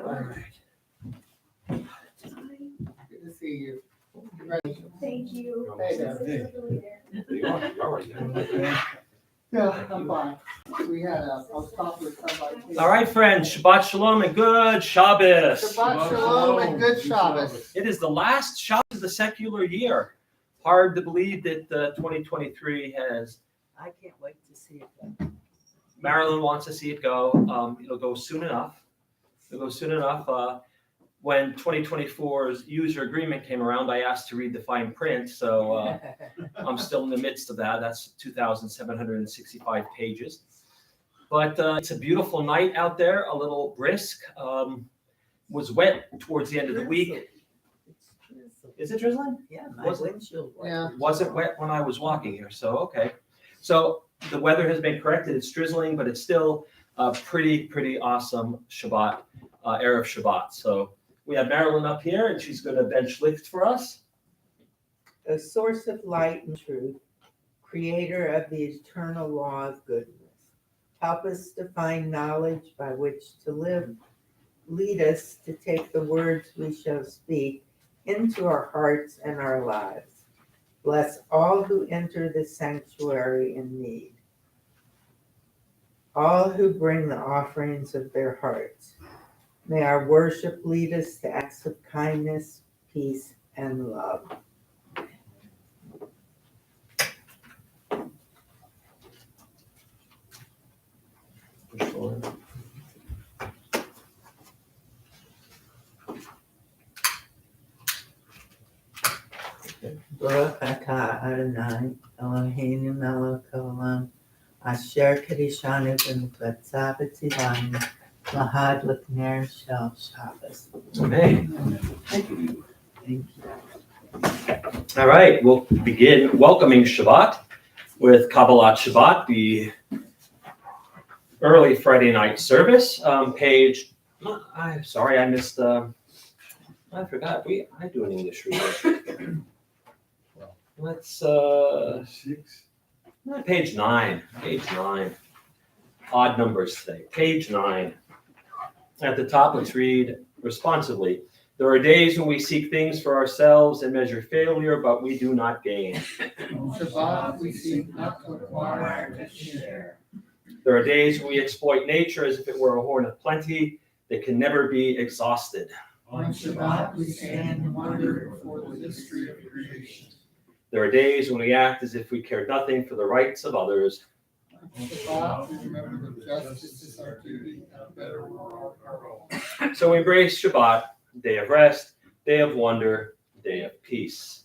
right. Good to see you. Thank you. Hey there. This is really there. You are right. Yeah, I'm fine. I'll stop with somebody. All right, friends. Shabbat shalom and good Shabbos. Shabbat shalom and good Shabbos. It is the last Shabbos of the secular year. Hard to believe that 2023 has. I can't wait to see it go. Marilyn wants to see it go. It'll go soon enough. When 2024's user agreement came around, I asked to read the fine print, so I'm still in the midst of that. That's 2,765 pages. But it's a beautiful night out there, a little brisk. Was wet towards the end of the week. It's drizzle. Is it drizzling? Yeah, my Was it? windshield. Yeah. Wasn't wet when I was walking here, so okay. So the weather has been corrected. It's drizzling, but it's still a pretty awesome Shabbat, Erev Shabbat. So we have Marilyn up here, and she's going to bench lift for us. A source of light and truth, creator of the eternal law of goodness. Help us to find knowledge by which to live. Lead us to take the words we shall speak into our hearts and our lives. Bless all who enter the sanctuary in need. All who bring the offerings of their hearts. May our worship lead us to acts of kindness, peace, and love. Baruch atah Adonai Eloheinu melech haolam asher kadishanu v'niflatza b'tzivanu lahad l'kner shel Shabbos. Amen. Thank you. All right, we'll begin welcoming Shabbat with Kabbalat Shabbat, the early Friday night service. Page, I'm sorry, I missed. I forgot. I do an English reading. Let's page 9. Page 9. Odd numbers today. Page 9. At the top, let's read responsively. There are days when we seek things for ourselves and measure failure, but we do not gain. Shabbat we seek not to acquire and to share. There are days when we exploit nature as if it were a horn of plenty that can never be exhausted. On Shabbat we stand and wonder before the mystery of creation. There are days when we act as if we cared nothing for the rights of others. On Shabbat we remember that justice is our duty and a better world our own. So we embrace Shabbat, day of rest, day of wonder, day of peace.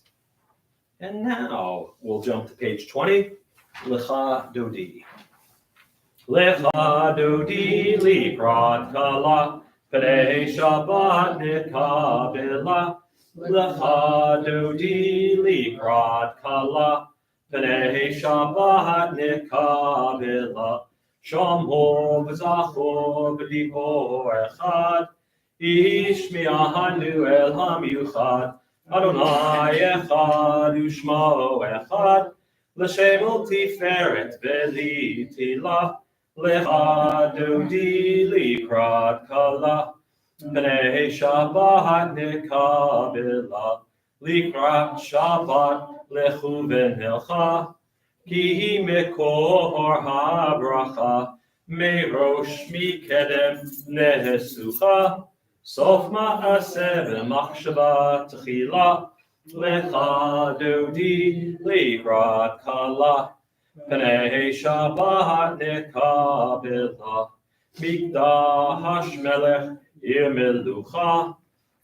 And now we'll jump to page 20, Lecha Dodi. Lecha Dodi likrat kala, Pnei Shabbat nikabela. Lecha Dodi likrat kala, Pnei Shabbat nikabela. Shomo v'zachor b'dibor echad, Ishmi'ahanu el hamiuchad, Adonai echad u'shmo echad, L'shem tiferet v'litila, Lecha Dodi likrat kala, Pnei Shabbat nikabela, Likrat Shabbat lechu v'nelcha, Ki mekor habracha, Merosh mikedem nehesucha, Sof ma'aseh v'machshava tchila, Lecha Dodi likrat kala, Pnei Shabbat nikabela, Mikdash melech ir melucha,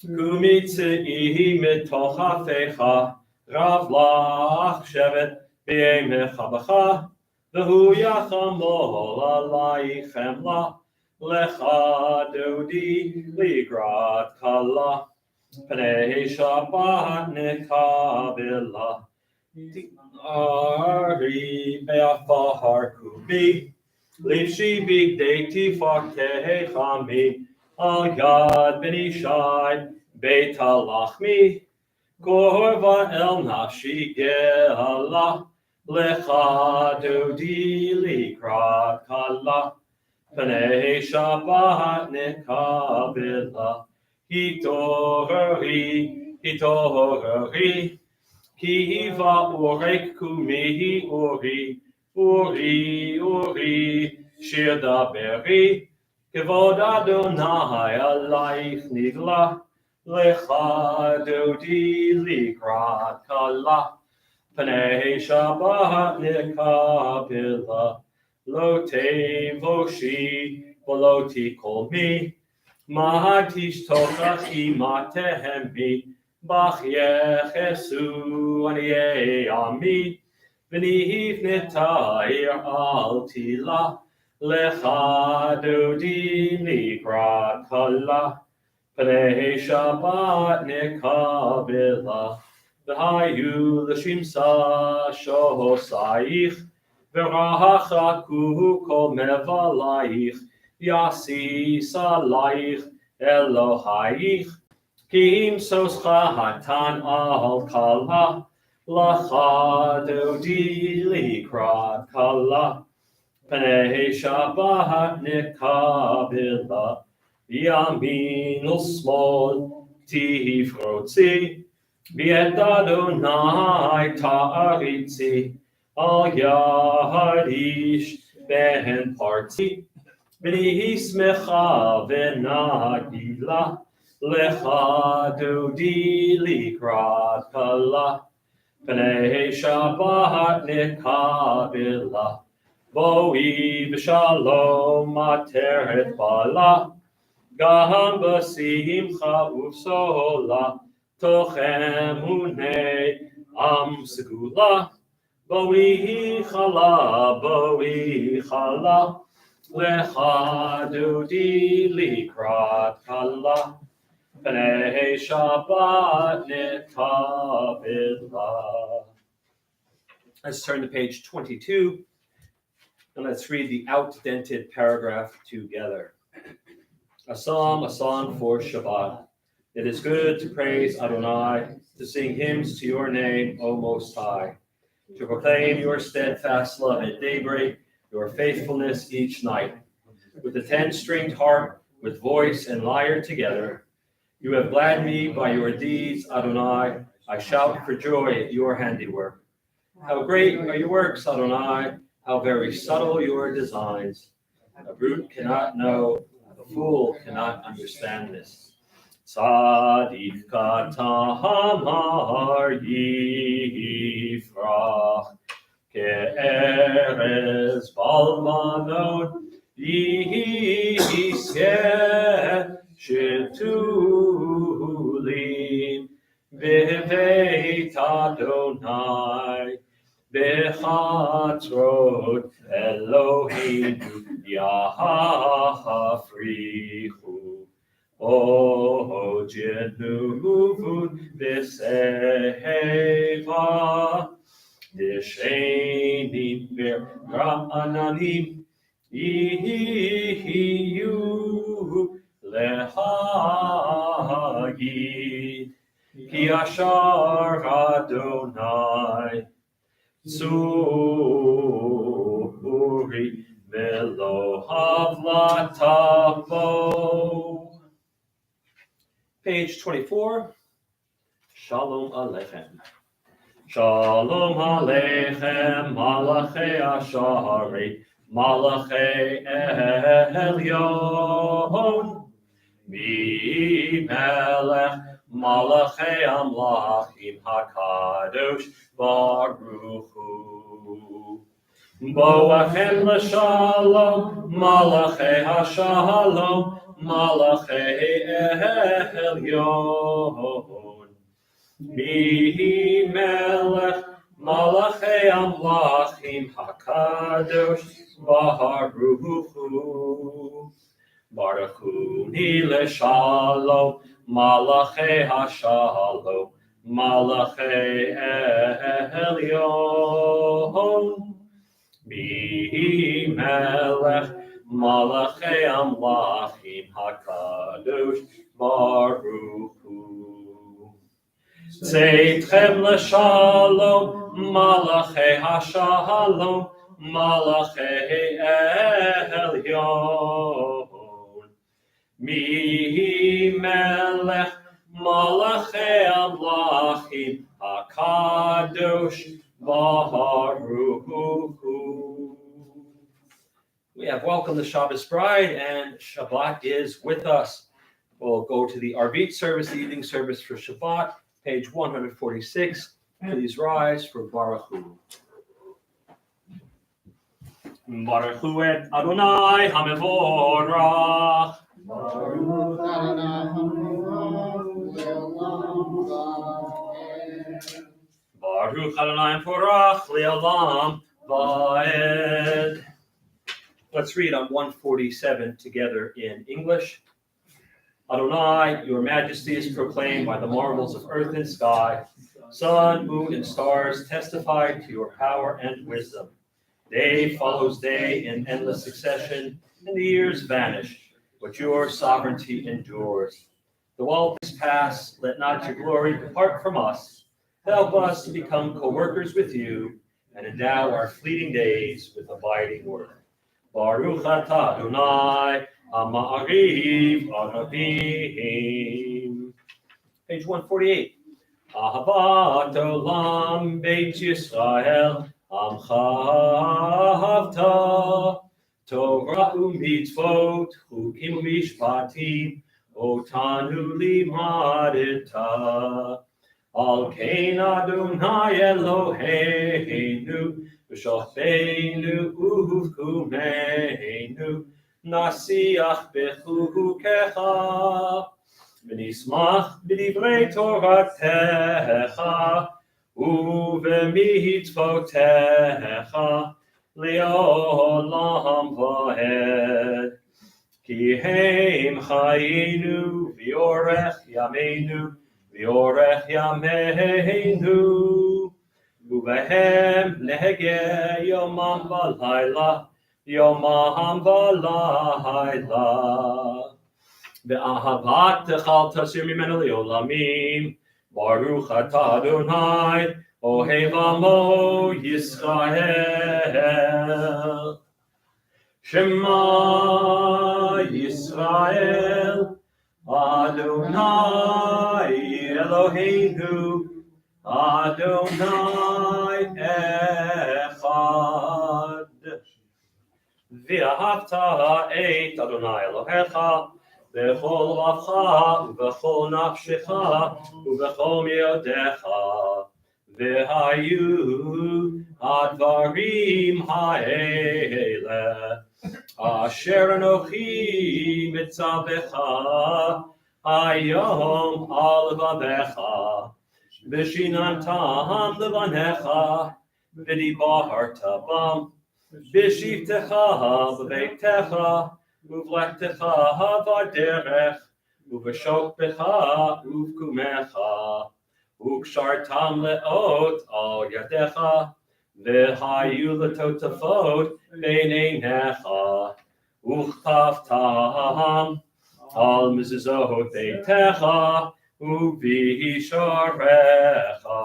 Kumitzi'i mitoch hafecha, Rav lach shevet b'yemecha b'cha, V'hu yachamol alaychem la, Lecha Dodi likrat kala, Pnei Shabbat nikabela, Ari be'afahar kubi, Livshi bigdei tifakeh chami, Al Gad ben Ishai beit halachmi, Korva el nafshi ge'ala, Lecha Dodi likrat kala, Pnei Shabbat nekabela. Hitorari. Kiva orek kumihi ori. Shir daberi. Kevod Adonai alaich nigla. Lecha dodi likrat kala. Pnei Shabbat nekabela. Lo tevoshi v'lo tikolmi. Mahatish tochachi matehemi. Bach yechesu aniyei ami. V'nihiv netayir al tila. Lecha dodi likrat kala. Pnei Shabbat nekabela. V'hayu l'shimsa shohosaich. V'rahachaku kol mevalaich. Yasis alaich Elohaich. Ki im soscha hatan al kala. Lacha dodi likrat kala. Pnei Shabbat nekabela. Yamin u'smol tifrotzi. V'et Adonai ta'aritzi. Al yaharish ben parti. V'nihi smecha v'nagila. Lecha dodi likrat kala. Pnei Shabbat nekabela. Boi v'shalom materet bala. Gam b'simcha ufsola. Tochem unei am segula. Boi chala. Lecha dodi likrat kala. Pnei Shabbat nekabela. Let's turn to page 22, and let's read the outdented paragraph together. A song for Shabbat. It is good to praise Adonai, to sing hymns to your name, O Most High, to proclaim your steadfast love at daybreak, your faithfulness each night. With the 10-stringed harp, with voice and lyre together, you have gladdened me by your deeds, Adonai. I shout for joy at your handiwork. How great are your works, Adonai. How very subtle your designs. A brute cannot know, a fool cannot understand this. Tzadik katamar yifrach, ke'erez balmanon yisyeh shetulim b'veit Adonai b'chatzrot Eloheinu yahafrichu. O Jenuvun B'Seheva D'Shenim V'Ra'ananim Yihiyu Lehagid Ki Ashar Adonai Tzuri V'Lo Havlatavo. Page 24. Shalom Aleichem. Shalom Aleichem, Malachei Ashari, Malachei Elyon. Mi Melech, Malachei Amlachim HaKadosh Baruch Hu. Boachem l'shalom, Malachei HaShalom, Malachei Elyon. Mi Melech, Malachei Amlachim HaKadosh Baruch Hu. Baruch Hu ni l'shalom, Malachei HaShalom, Malachei Elyon. Mi Melech, Malachei Amlachim HaKadosh Baruch Hu. Tzeitkhem l'shalom, Malachei HaShalom, Malachei Elyon. Mi melech malachei amlachim hakadosh baruch hu. We have welcomed the Shabbos bride, and Shabbat is with us. We'll go to the Arvit service, the evening service for Shabbat, page 146. Please rise for Baruch Hu. Baruch Hu et Adonai HaMevorach. Baruch Adonai HaMevorach le'olam va'ed. Baruch Adonai HaMevorach le'olam va'ed. Let's read on 147 together in English. Adonai, your majesty is proclaimed by the marvels of earth and sky. Sun, moon, and stars testify to your power and wisdom. Day follows day in endless succession, and the years vanish, but your sovereignty endures. Though all things pass, let not your glory depart from us. Help us to become co-workers with you, and endow our fleeting days with abiding worth. Baruch atah Adonai, Ha'ma'ariv Arabim. Page 148. Ahavat olam Beit Yisrael, Amcha ahavta. Torah u'mitzvot, chukim u'mishpatim, otanu limadeta. Al kein Adonai Eloheinu, v'shofeinu uvkumeinu, nasiach bechukecha, v'nismach b'divrei Toratecha, uv'mitzvotecha, le'olam va'ed. Ki heim chayinu v'yorech yameinu, v'yorech yameinu, uvehem nehege yomam v'layla, yomam v'layla. Ve'ahavat techal tasir mimenu le'olamim, Baruch atah Adonai, Ohev amo Yisrael. Shema Yisrael, Adonai Eloheinu, Adonai Echad. V'ahavta et Adonai Elohecha, Bechol lavcha, ubechol nafshecha, ubechol miodecha, v'hayu advarim ha'ele, asher anochi mitzavecha, hayom al vavecha, v'shinantam levanecha, v'dibarta bam, v'shivtecha b'veitecha, Uvlechtecha havaderech, uveshokbecha uvkumecha, ukshartam leot al yadecha, v'hayu letotafot beineinecha, uchtavtam al mezuzot beitecha, uvisharecha.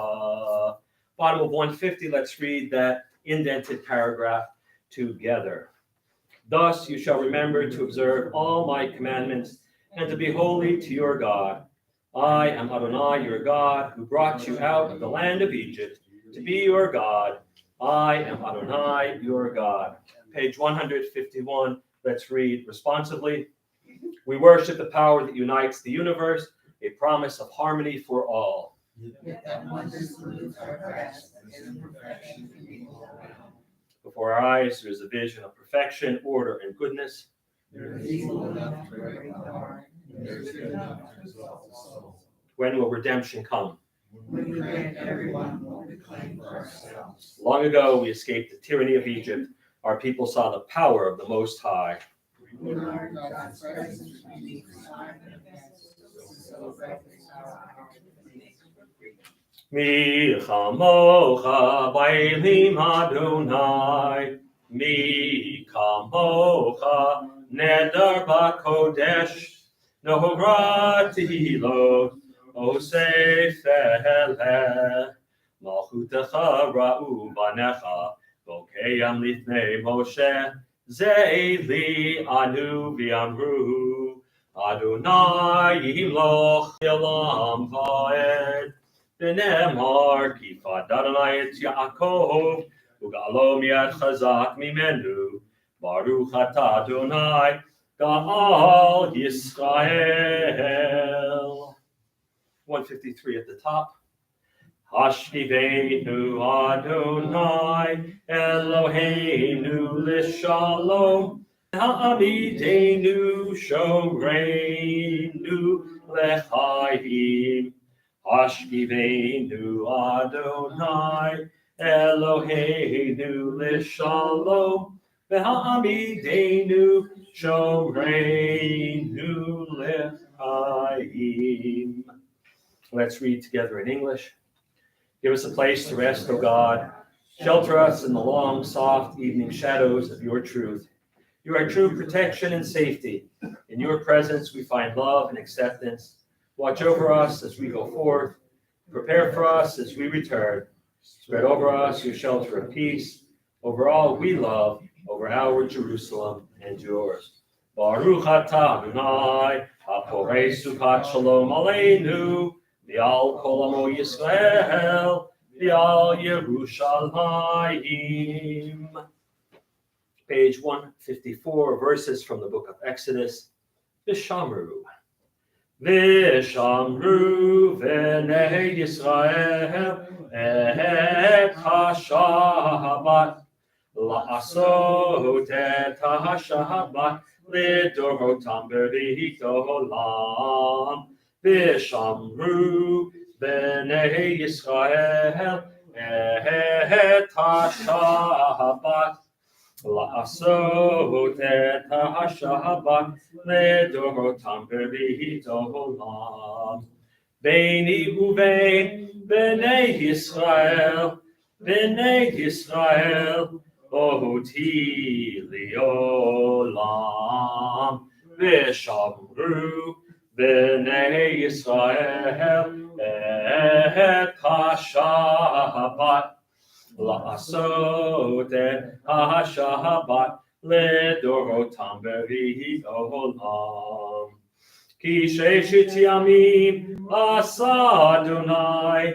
Bottom of 150, let's read that indented paragraph together. Thus you shall remember to observe all my commandments and to be holy to your God. I am Adonai, your God, who brought you out of the land of Egypt to be your God. I am Adonai, your God. Page 151, let's read responsively. We worship the power that unites the universe, a promise of harmony for all. Before our eyes, there is a vision of perfection, order, and goodness. There is evil enough to break the heart, and there is good enough to exalt the soul. When will redemption come? When we grant everyone what we claim for ourselves. Long ago, we escaped the tyranny of Egypt. Our people saw the power of the Most High. We learned God's presence beneath the sign and offense, so practice our Mi chamocha ba'elim Adonai, mi kamocha neder ba'kodesh, nohorati lo osef eleh, malchutecha ra'u banecha, Bokeyam lifnei Moshe, Ze'eli anu v'amru, Adonai yimloch elam va'ed, V'nemar kifad Adonai et Yaakov, Ugalo miad chazak mimenu, Baruch atah Adonai, Ga'al Yisrael. 153 at the top. Hashivenu Adonai Eloheinu Lishalom Ha'amidenu Shoreinu Lechaim. Hashivenu Adonai Eloheinu Lishalom Ha'amidenu Shoreinu Lechaim. Let's read together in English. Give us a place to rest, O God. Shelter us in the long, soft evening shadows of your truth. You are true protection and safety. In your presence we find love and acceptance. Watch over us as we go forth. Prepare for us as we return. Spread over us your shelter of peace, over all we love, over our Jerusalem and yours. Baruch atah Adonai, haporei sukat shalom aleinu, V'al kol amo Yisrael, V'al Yerushalayim. Page 154, verses from the book of Exodus. V'shamru. V'shamru v'nei Yisrael et ha-shabat la'asot et ha-shabat lidorotam b'rihit olam. V'shamru b'nei Yisrael et ha-shabat la'asot et ha-shabat לדורותם בריתו עולם. ביני ובין בני ישראל, אותי לעולם. ושמרו בני ישראל את השבת, לעשות את השבת לדורותם בריתו עולם. כי ששת ימים עשה אדוני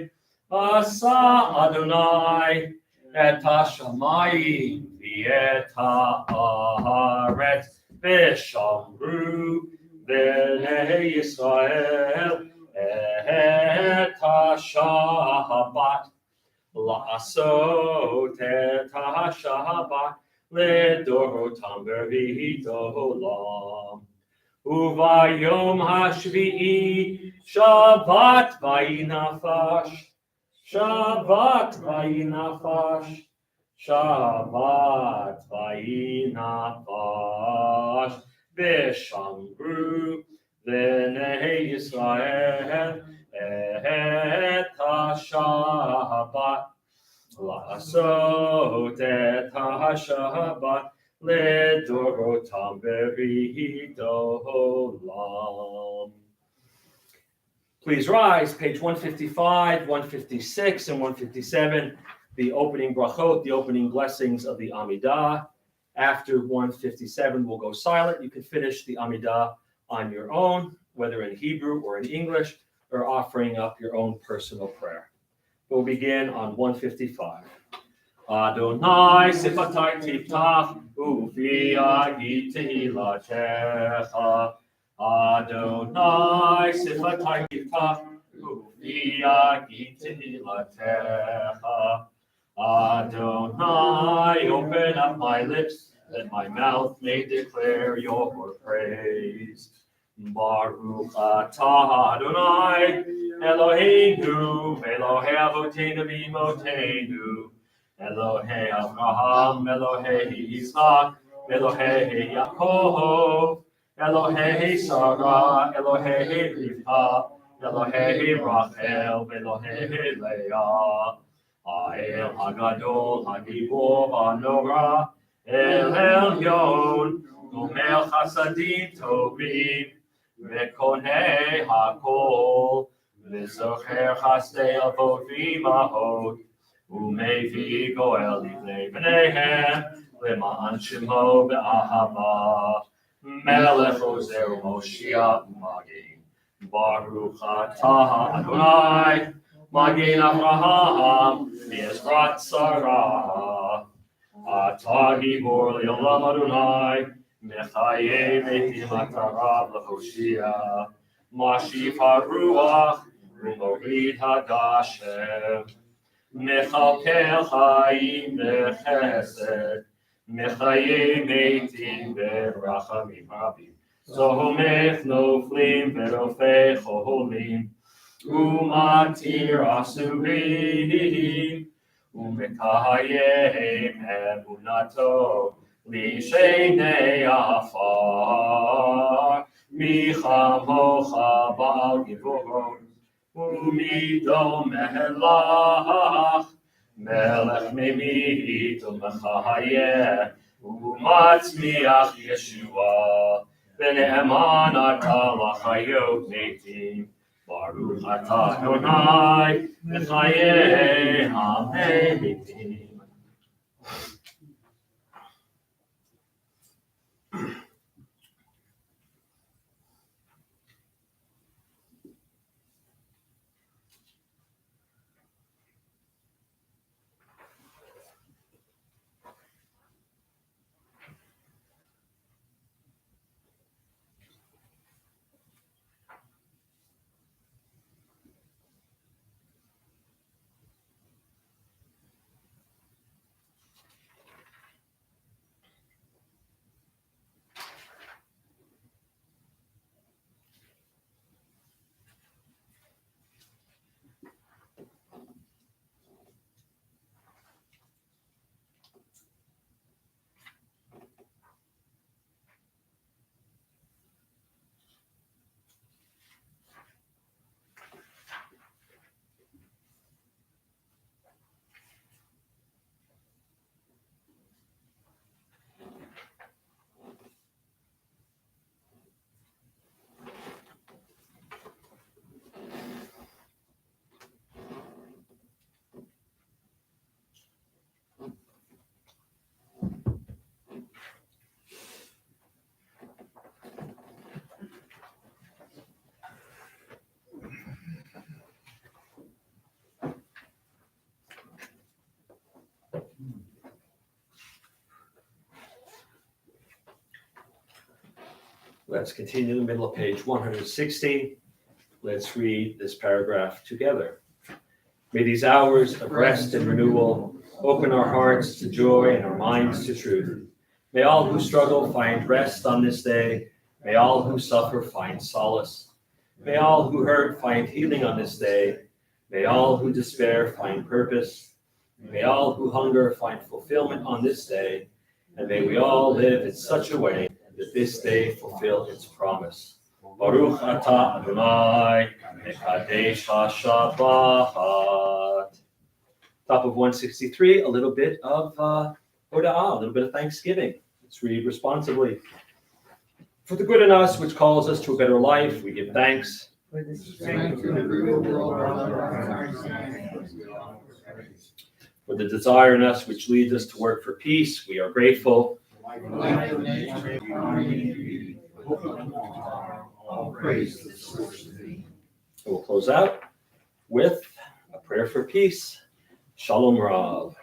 את השמיים ואת הארץ, ושמרו בני ישראל את השבת, לעשות את השבת לדורותם בריתו עולם. וביום השביעי שבת ויהי נפש, שבת ויהי נפש, ושמרו בני ישראל את השבת, לעשות את השבת לדורותם בריתו עולם. Please rise, page 155, 156, and 157, the opening brachot, the opening blessings of the Amidah. After 157, we'll go silent. You can finish the Amidah on your own, whether in Hebrew or in English, or offering up your own personal prayer. We'll begin on 155. Adonai sifatai tiftach ufi agi tehilatecha. Adonai sifatai tiftach ufi agi tehilatecha. Adonai, open up my lips, that my mouth may declare your praise. Baruch atah Adonai Eloheinu, Elohei Avotenu v'Imotenu, Elohei Avraham, Elohei Yitzchak, Elohei Yaakov, Elohei Sarah, Elohei Rivka, Elohei Rachel, Elohei Leah, Ha'el Hagadol, Hagibor Hanora, El Elyon, Gomel Chasadim Tovim, V'konei hakol, V'zocher chasdei avot v'imahot, ומביא גואל לבני בניהם, למען שמו באהבה. מלך עוזר ומושיע ומגן. ברוך אתה אדוני, מגן אברהם, בעזרת שרה. אתה גיבור לעולם אדוני, מחיה מתים אתה רב להושיע. משיב הרוח ומוריד הגשם. מכלכל חיים בחסד, מחיה מתים ברחמים רבים. סומך נופלים ורופא חולים, ומתיר אסורים, ומקיים אמונתו לשני עפר. מי כמוך בעל גיבור, ומי דומה לך, מלך ממית ומחיה, ומצמיח ישועה, ונאמן אתה לחיות מתים. ברוך אתה אדוני, מחיי המתים. Let's continue in the middle of page 160. Let's read this paragraph together. May these hours of rest and renewal open our hearts to joy and our minds to truth. May all who struggle find rest on this day. May all who suffer find solace. May all who hurt find healing on this day. May all who despair find purpose. May all who hunger find fulfillment on this day. And may we all live in such a way that this day fulfill its promise. Baruch atah Adonai, mekadesh ha-shabbat. Top of 163, a little bit of hoda'ah, a little bit of thanksgiving. Let's read responsibly. For the good in us, which calls us to a better life, we give thanks. For the Strength strength to of improve the all world our of lives. For the desire in us, which leads us to work for peace, we are grateful. Life of nature, harmony and beauty, hope of tomorrow, all praise to the source of being. And we'll close out with a prayer for peace. Shalom Rav.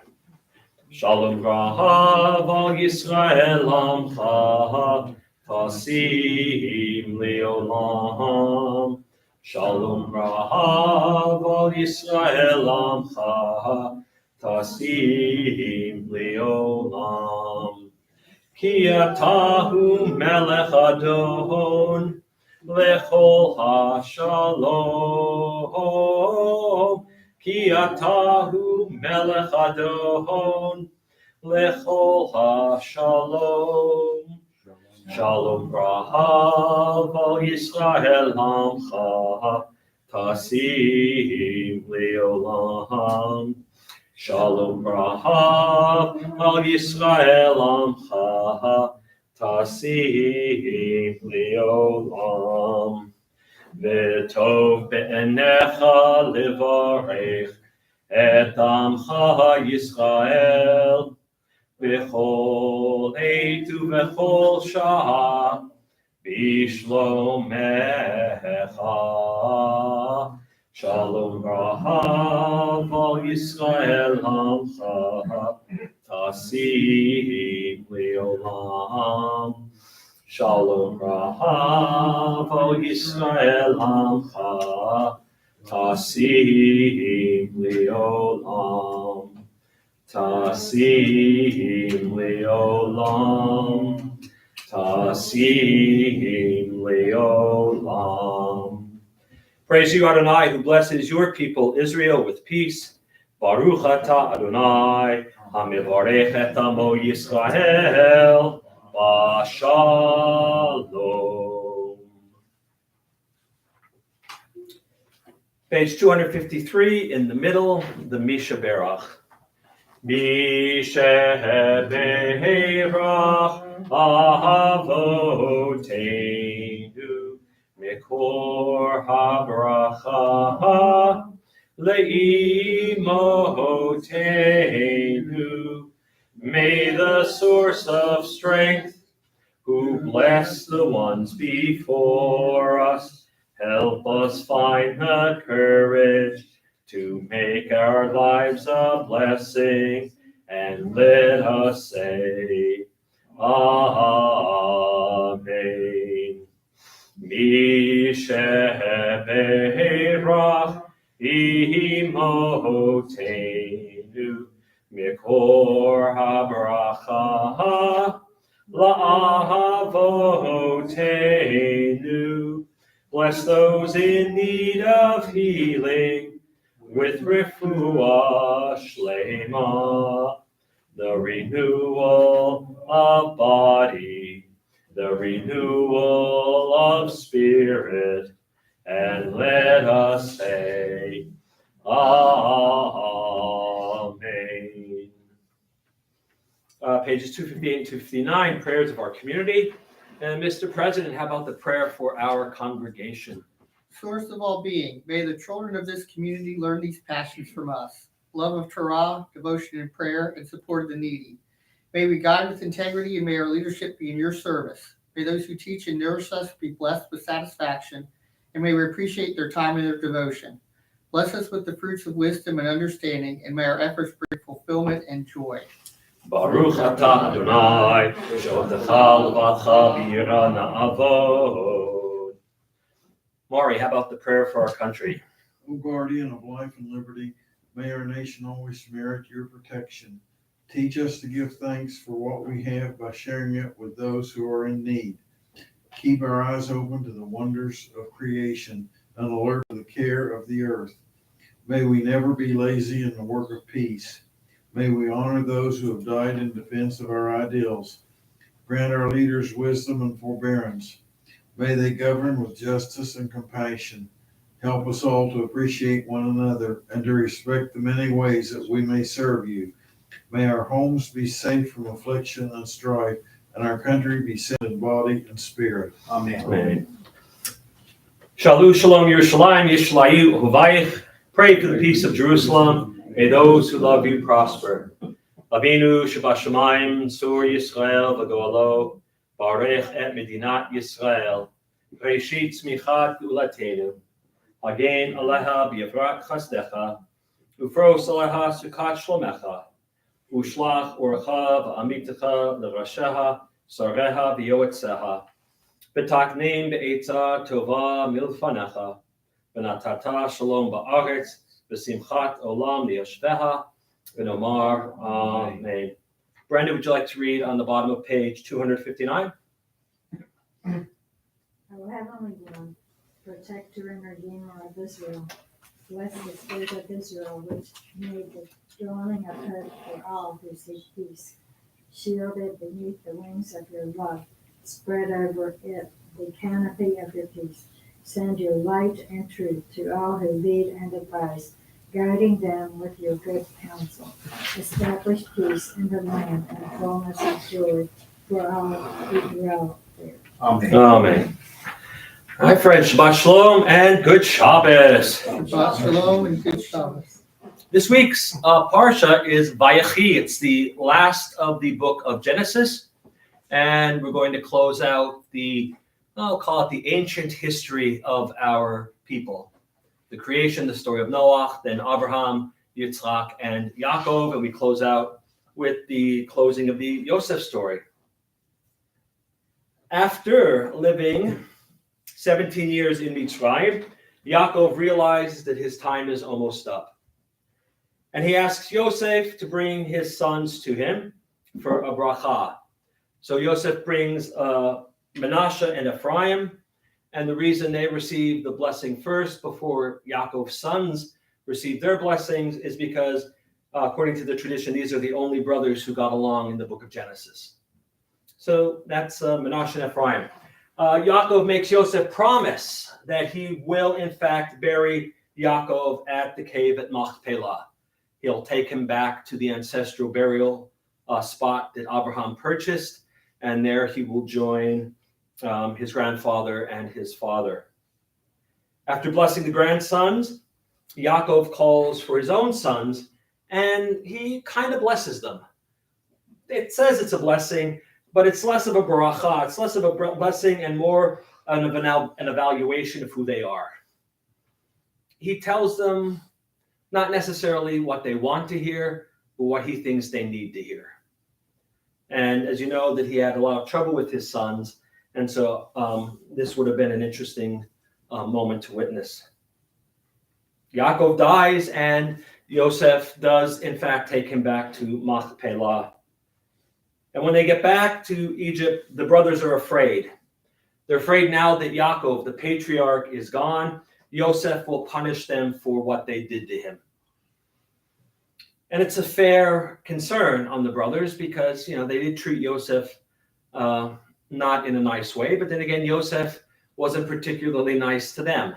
Shalom Rav al Yisrael Amcha, Tasim Leolam. Shalom Rav al Yisrael Amcha, Tasim Leolam. Ki atahu melech adon, lechol ha-shalom. Ki atahu melech adon, lechol ha-shalom. Shalom bracha al Yisrael amcha, tasim leolam. Shalom bracha al Yisrael amcha, tasim leolam. V'tov be'enecha levarech, את עמך ישראל בכל עת ובכל שעה בשלומך. שלום רב על ישראל עמך, תשים לעולם. שלום רב על ישראל עמך, תשים לעולם. תשים לעולם. תשים לעולם. Praise you, Adonai, who blesses your people Israel with peace. Baruch atah Adonai, hamivarech et amo Yisrael, b'shalom. Page 253 in the middle, the Misha Berach. Misha Berach Avoteinu Mikor habracha le'imotenu. May the source of strength, who bless the ones before us, help us find the courage to make our lives a blessing, and let us say, Amen. Misheberach imotenu mikor habracha la'avotenu. Bless those in need of healing with refuah shlema, the renewal of body, the renewal of spirit, and let us say, Amen. Pages 258 and 259, prayers of our community. And Mr. President, how about the prayer for our congregation? Source of all being, may the children of this community learn these passions from us: love of Torah, devotion and prayer, and support of the needy. May we guide with integrity, and may our leadership be in your service. May those who teach and nourish us be blessed with satisfaction, and may we appreciate their time and their devotion. Bless us with the fruits of wisdom and understanding, and may our efforts bring fulfillment and joy. Baruch atah Adonai, she'otecha levatcha b'yira na'avod. Maury, how about the prayer for our country? O guardian of life and liberty, may our nation always merit your protection. Teach us to give thanks for what we have by sharing it with those who are in need. Keep our eyes open to the wonders of creation and alert to the care of the earth. May we never be lazy in the work of peace. May we honor those who have died in defense of our ideals. Grant our leaders wisdom and forbearance. May they govern with justice and compassion. Help us all to appreciate one another and to respect the many ways that we may serve you. May our homes be safe from affliction and strife, and our country be set in body and spirit. Amen. Amen. Shalu shalom Yerushalayim, Yishlayu Huvayich. Pray for the peace of Jerusalem. May those who love you prosper. Avinu Shabashamayim, Sur Yisrael V'Goalo, Barech et Medinat Yisrael, Reshit Tzmichat Ulatenu, Hagen Aleha B'Yavrat Chasdecha, Ufros Aleha Sukat Shlomecha, Ushlach Orcha V'Amitecha L'Rasheha, Sareha V'Yoetzeha, B'Takneim B'Eitza Tova Milfanecha, B'Natata Shalom Ba'aretz, B'Simchat Olam Li'Yashveha, V'Nomar Amen. Brenda, would you like to read on the bottom of page 259? I will have only one, protector and redeemer of Israel. Bless the state of Israel, which made the dwelling of hope for all who seek peace. Shielded beneath the wings of your love, spread over it the canopy of your peace. Send your light and truth to all who lead and advise, guiding them with your good counsel. Establish peace in the land and fullness of joy for all who dwell there. Amen. Amen. Hi, friends. Shabbat Shalom and good Shabbos. Shabbat Shalom and good Shabbos. This week's Parsha is Vayechi. It's the last of the book of Genesis. And we're going to close out I'll call it the ancient history of our people. The creation, the story of Noah, then Abraham, Yitzhak, and Yaakov. And we close out with the closing of the Yosef story. After living 17 years in Mitzrayim, Yaakov realizes that his time is almost up. And he asks Yosef to bring his sons to him for a bracha. So Yosef brings Manasseh and Ephraim. And the reason they receive the blessing first before Yaakov's sons receive their blessings is because, according to the tradition, these are the only brothers who got along in the book of Genesis. So that's Manasseh and Ephraim. Yaakov makes Yosef promise that he will, in fact, bury Yaakov at the cave at Machpelah. He'll take him back to the ancestral burial spot that Abraham purchased, and there he will join his grandfather and his father. After blessing the grandsons, Yaakov calls for his own sons, and he kind of blesses them. It says it's a blessing, but it's less of a baracha. It's less of a blessing and more of an evaluation of who they are. He tells them not necessarily what they want to hear, but what he thinks they need to hear. And as you know, that he had a lot of trouble with his sons, and so this would have been an interesting moment to witness. Yaakov dies, and Yosef does, in fact, take him back to Machpelah. And when they get back to Egypt, the brothers are afraid. They're afraid now that Yaakov, the patriarch, is gone. Yosef will punish them for what they did to him. And it's a fair concern on the brothers because, they did treat Yosef not in a nice way. But then again, Yosef wasn't particularly nice to them.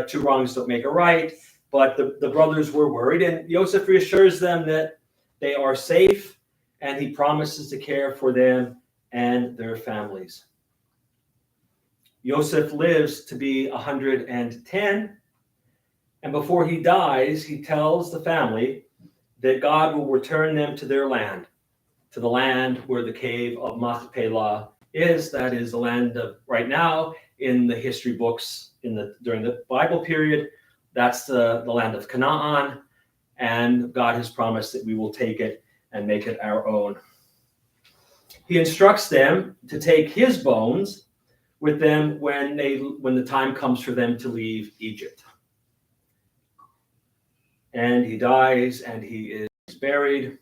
Two wrongs don't make a right. But the brothers were worried. And Yosef reassures them that they are safe. And he promises to care for them and their families. Yosef lives to be 110. And before he dies, he tells the family that God will return them to their land, to the land where the cave of Machpelah is. That is the land of, right now, in the history books during the Bible period, that's the land of Canaan. And God has promised that we will take it and make it our own. He instructs them to take his bones with them when the time comes for them to leave Egypt. And he dies and he is buried.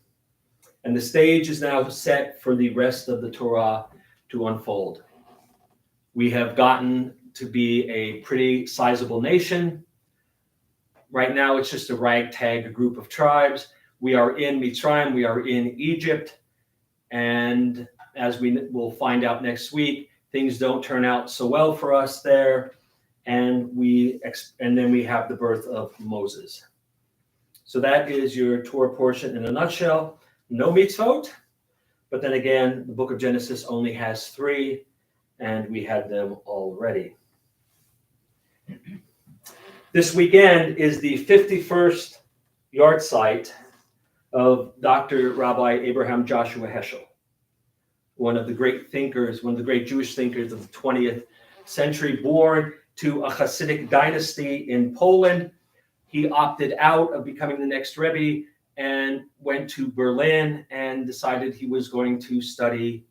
And the stage is now set for the rest of the Torah to unfold. We have gotten to be a pretty sizable nation. Right now, it's just a ragtag group of tribes. We are in Mitzrayim, we are in Egypt, and as we will find out next week, things don't turn out so well for us there, and then we have the birth of Moses. So that is your Torah portion in a nutshell. No mitzvot, but then again, the book of Genesis only has 3, and we had them already. This weekend is the 51st yahrzeit of Dr. Rabbi Abraham Joshua Heschel, one of the great thinkers, one of the great Jewish thinkers of the 20th century, born to a Hasidic dynasty in Poland. He opted out of becoming the next Rebbe and went to Berlin and decided he was going to study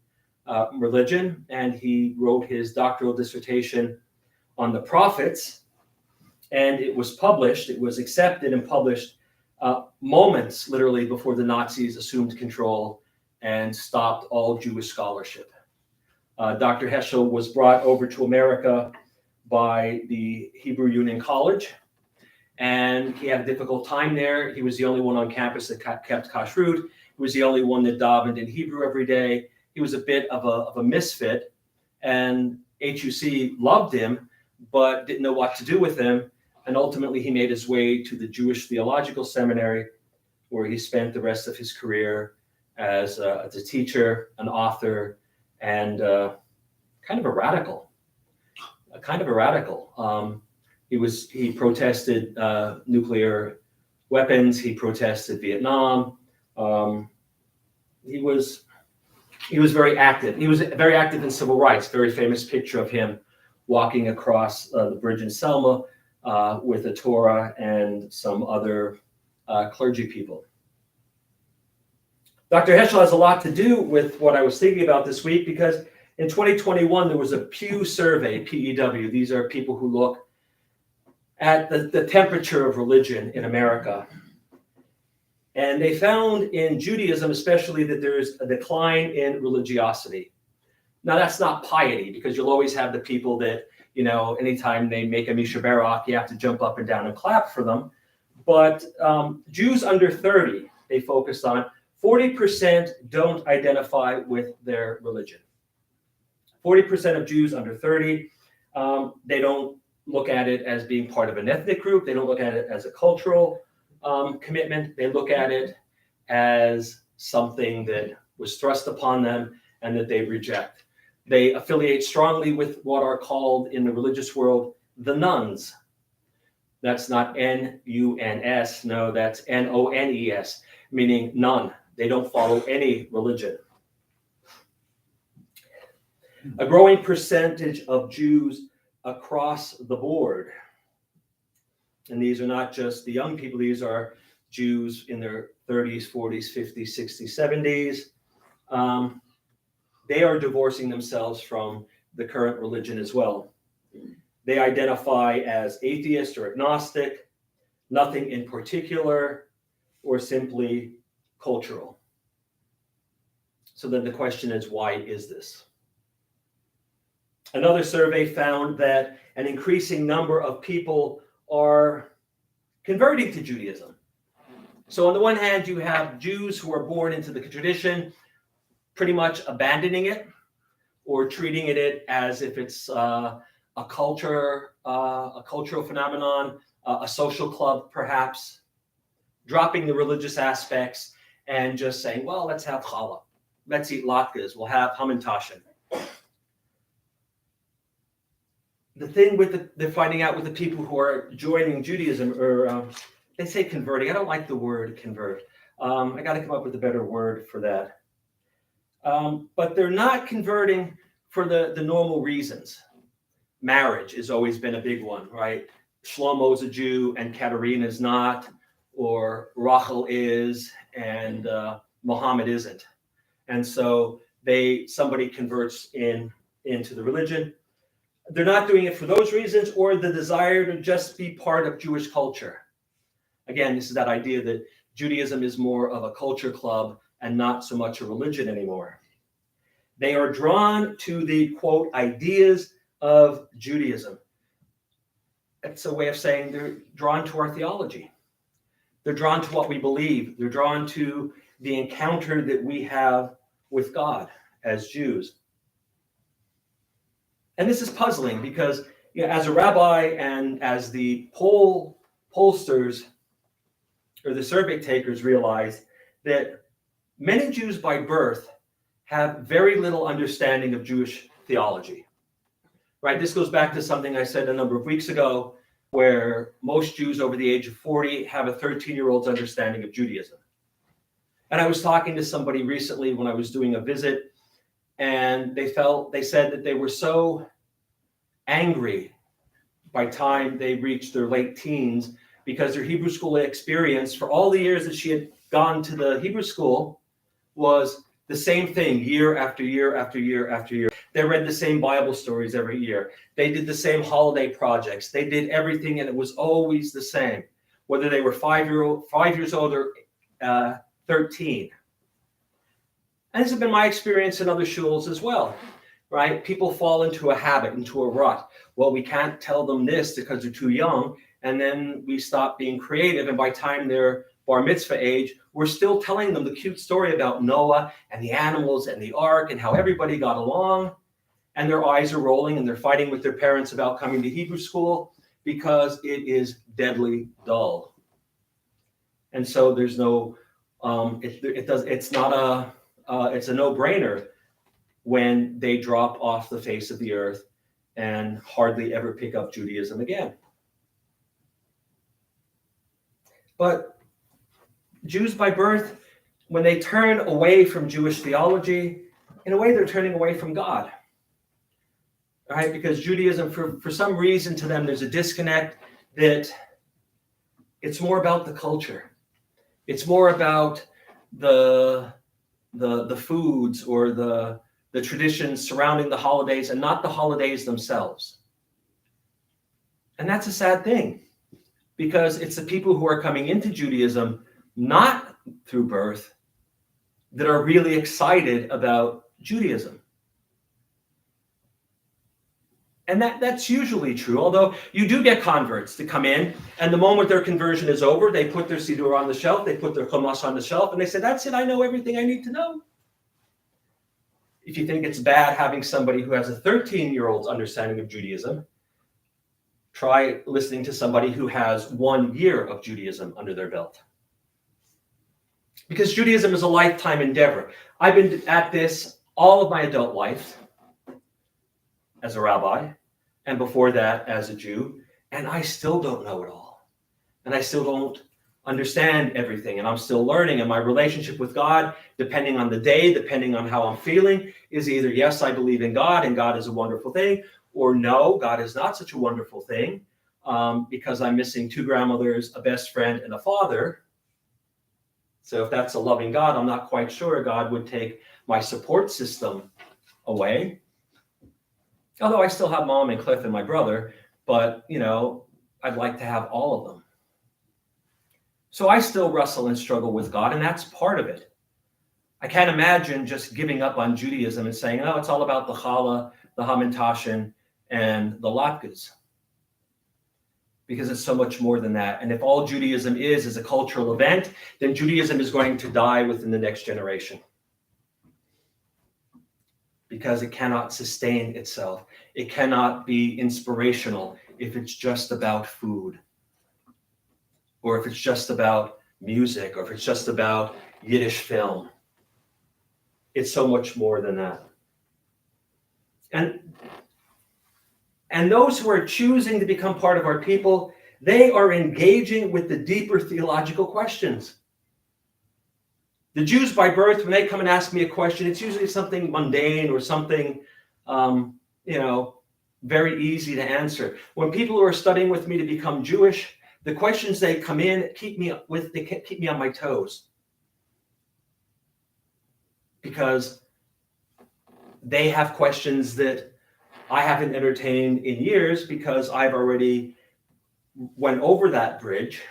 religion. And he wrote his doctoral dissertation on the prophets, and it was published. It was accepted and published moments literally before the Nazis assumed control and stopped all Jewish scholarship. Dr. Heschel was brought over to America by the Hebrew Union College, and he had a difficult time there. He was the only one on campus that kept kashrut. He was the only one that davened in Hebrew every day. He was a bit of a misfit, and HUC loved him, but didn't know what to do with him. And ultimately, he made his way to the Jewish Theological Seminary, where he spent the rest of his career as a teacher, an author, and kind of a radical. He protested nuclear weapons. He protested Vietnam. He was very active. He was very active in civil rights. Very famous picture of him walking across the bridge in Selma with a Torah and some other clergy people. Dr. Heschel has a lot to do with what I was thinking about this week, because in 2021, there was a Pew survey, PEW. These are people who look at the temperature of religion in America. And they found in Judaism, especially, that there's a decline in religiosity. Now, that's not piety, because you'll always have the people that, anytime they make a Misha Barak, you have to jump up and down and clap for them. But Jews under 30, they focused on, 40% don't identify with their religion. 40% of Jews under 30, they don't look at it as being part of an ethnic group. They don't look at it as a cultural commitment. They look at it as something that was thrust upon them and that they reject. They affiliate strongly with what are called in the religious world the nuns. That's not N-U-N-S. No, that's N-O-N-E-S, meaning none. They don't follow any religion. A growing percentage of Jews across the board, and these are not just the young people, these are Jews in their 30s, 40s, 50s, 60s, 70s. They are divorcing themselves from the current religion as well. They identify as atheist or agnostic, nothing in particular, or simply cultural. So then the question is, why is this? Another survey found that an increasing number of people are converting to Judaism. So on the one hand, you have Jews who are born into the tradition, pretty much abandoning it or treating it as if it's a cultural phenomenon, a social club perhaps, dropping the religious aspects and just saying, well, let's have challah, let's eat latkes, we'll have hamantashen. The thing with they're finding out with the people who are joining Judaism, or they say converting. I don't like the word convert. I got to come up with a better word for that. But they're not converting for the normal reasons. Marriage has always been a big one, right? Shlomo's a Jew and Katerina is not, or Rachel is and Muhammad isn't. And so somebody converts into the religion. They're not doing it for those reasons or the desire to just be part of Jewish culture. Again, this is that idea that Judaism is more of a culture club and not so much a religion anymore. They are drawn to the, quote, ideas of Judaism. It's a way of saying they're drawn to our theology. They're drawn to what we believe. They're drawn to the encounter that we have with God as Jews. And this is puzzling because, as a rabbi and as the pollsters or the survey takers realize that many Jews by birth have very little understanding of Jewish theology, right? This goes back to something I said a number of weeks ago, where most Jews over the age of 40 have a 13-year-old's understanding of Judaism. And I was talking to somebody recently when I was doing a visit, and they said that they were so angry by the time they reached their late teens because their Hebrew school experience for all the years that she had gone to the Hebrew school was the same thing year after year after year after year. They read the same Bible stories every year. They did the same holiday projects. They did everything, and it was always the same, whether they were 5 years old or 13. And this has been my experience in other shuls as well, right? People fall into a habit, into a rut. Well, we can't tell them this because they're too young, and then we stop being creative, and by the time they're bar mitzvah age, we're still telling them the cute story about Noah and the animals and the ark and how everybody got along, and their eyes are rolling and they're fighting with their parents about coming to Hebrew school because it is deadly dull. And so there's no, it's a no-brainer when they drop off the face of the earth and hardly ever pick up Judaism again. But Jews by birth, when they turn away from Jewish theology, in a way they're turning away from God. Right? Because Judaism, for some reason to them, there's a disconnect that it's more about the culture. It's more about the foods or the traditions surrounding the holidays and not the holidays themselves. And that's a sad thing, because it's the people who are coming into Judaism not through birth that are really excited about Judaism. And that's usually true, although you do get converts to come in, and the moment their conversion is over, they put their Siddur on the shelf, they put their Chumash on the shelf, and they say, that's it, I know everything I need to know. If you think it's bad having somebody who has a 13-year-old's understanding of Judaism, try listening to somebody who has 1 year of Judaism under their belt. Because Judaism is a lifetime endeavor. I've been at this all of my adult life as a rabbi, and before that as a Jew, and I still don't know it all. And I still don't understand everything, and I'm still learning, and my relationship with God, depending on the day, depending on how I'm feeling, is either yes, I believe in God, and God is a wonderful thing, or no, God is not such a wonderful thing, because I'm missing 2 grandmothers, a best friend, and a father. So if that's a loving God, I'm not quite sure God would take my support system away. Although I still have Mom and Cliff and my brother, but, I'd like to have all of them. So I still wrestle and struggle with God, and that's part of it. I can't imagine just giving up on Judaism and saying, oh, it's all about the challah, the hamantashen, and the latkes. Because it's so much more than that. And if all Judaism is a cultural event, then Judaism is going to die within the next generation. Because it cannot sustain itself. It cannot be inspirational if it's just about food, or if it's just about music, or if it's just about Yiddish film. It's so much more than that. And those who are choosing to become part of our people, they are engaging with the deeper theological questions. The Jews by birth, when they come and ask me a question, it's usually something mundane or something, very easy to answer. When people who are studying with me to become Jewish, the questions they come in keep me on my toes. Because they have questions that I haven't entertained in years, because I've already went over that bridge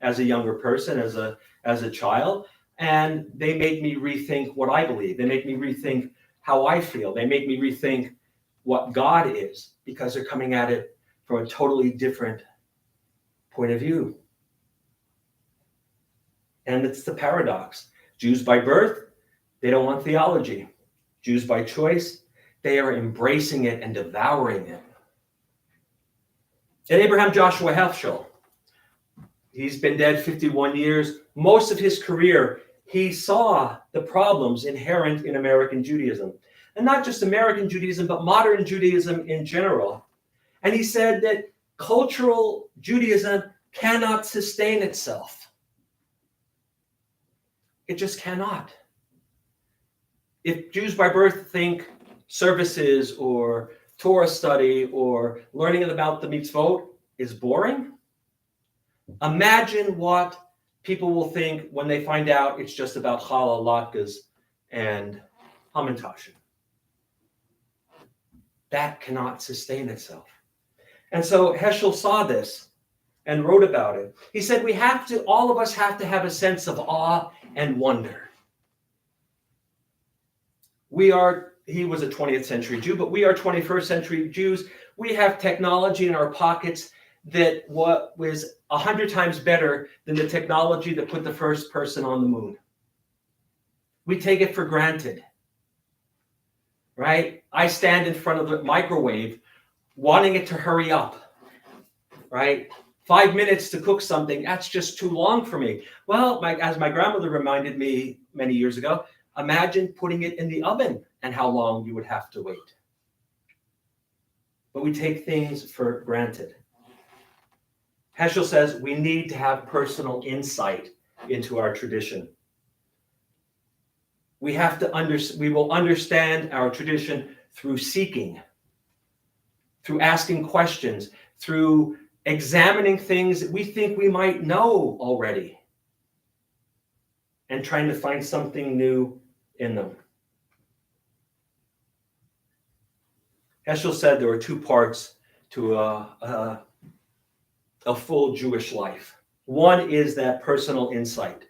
as a younger person, as a child, and they make me rethink what I believe. They make me rethink how I feel. They make me rethink what God is, because they're coming at it from a totally different point of view. And it's the paradox. Jews by birth, they don't want theology. Jews by choice, they are embracing it and devouring it. And Abraham Joshua Heschel, he's been dead 51 years. Most of his career, he saw the problems inherent in American Judaism. And not just American Judaism, but modern Judaism in general. And he said that cultural Judaism cannot sustain itself. It just cannot. If Jews by birth think services or Torah study or learning about the mitzvot is boring, imagine what people will think when they find out it's just about challah, latkes, and hamantashen. That cannot sustain itself. And so Heschel saw this and wrote about it. He said, all of us have to have a sense of awe and wonder. He was a 20th century Jew, but we are 21st century Jews. We have technology in our pockets that was 100 times better than the technology that put the first person on the moon. We take it for granted, right? I stand in front of the microwave wanting it to hurry up, right? 5 minutes to cook something, that's just too long for me. Well, as my grandmother reminded me many years ago, imagine putting it in the oven and how long you would have to wait. But we take things for granted. Heschel says we need to have personal insight into our tradition. We will understand our tradition through seeking, through asking questions, through examining things that we think we might know already, and trying to find something new in them. Heschel said there were two parts to a full Jewish life. One is that personal insight,